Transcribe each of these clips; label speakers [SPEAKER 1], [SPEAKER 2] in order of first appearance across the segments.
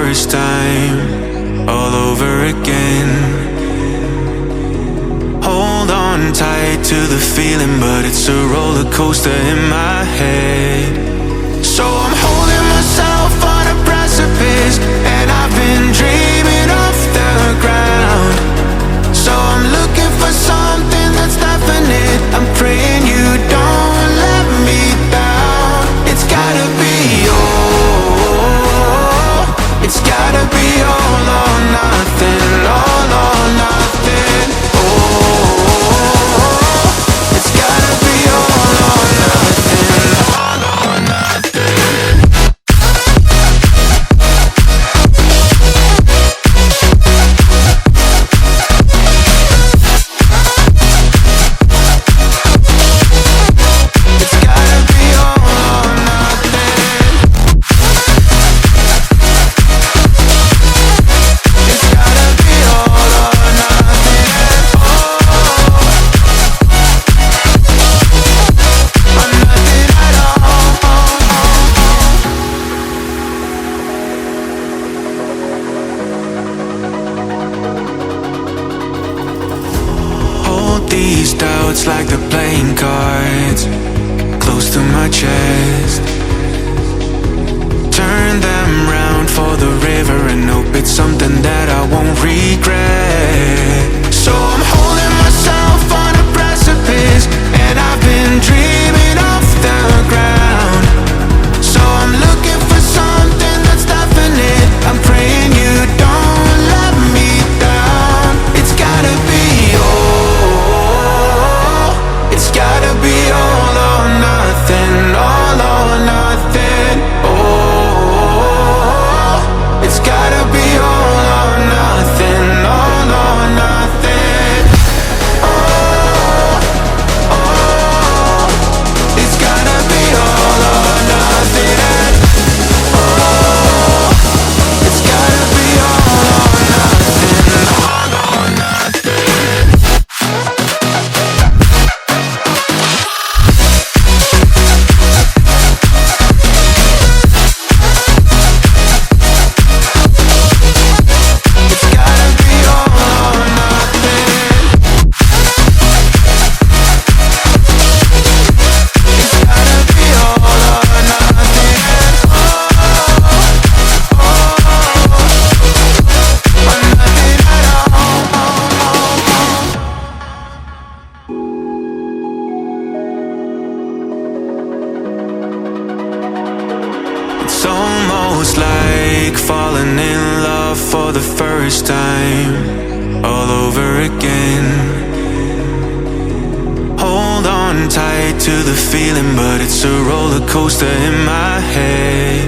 [SPEAKER 1] first time, all over again. Hold on tight to the feeling, but it's a roller coaster in my head. So I'm holding myself on a precipice, and I've been dreaming off the ground. So I'm looking for something that's definite. I'm praying you don't let me down. It's gotta be all. It's gotta be all or nothing. All or nothing. Oh, it's gotta be all or nothing. All or nothing. These doubts like the playing cards close to my chest. Turn them round for the river and hope it's something that I won't regret. So I'm holding myself on a precipice, and I've been dreaming off the ground. So I'm looking for something that's definite. I'm praying you don't let me down. It's gotta be it's gotta be all or nothing, all or nothing. Oh, it's gotta be all or nothing, all or nothing. Oh, oh, it's gotta be all or nothing. Oh, it's gotta be all or nothing, all or nothing. It's almost like falling in love for the first time, all over again. Hold on tight to the feeling, but it's a roller coaster in my head.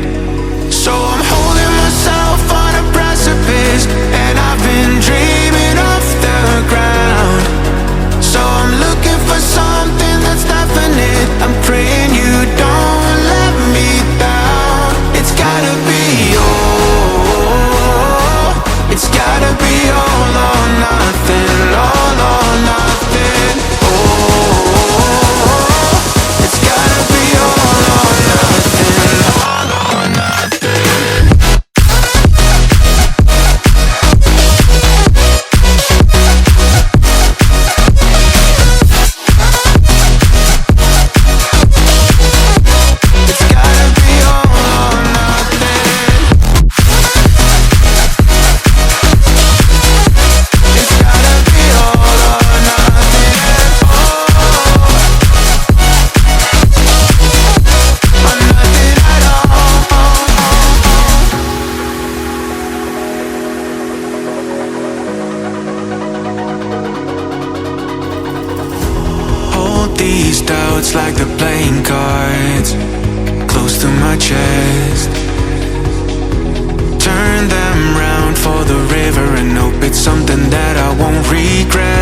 [SPEAKER 1] So I'm holding myself on a precipice, and I've been dreaming off the ground. So I'm looking for something that's definite. I'm praying you don't let me down. It's gotta be all. It's gotta be all or nothing. All or nothing. Oh, it's gotta be all or nothing. All or nothing. These doubts like the playing cards close to my chest. Turn them round for the river and hope it's something that I won't regret.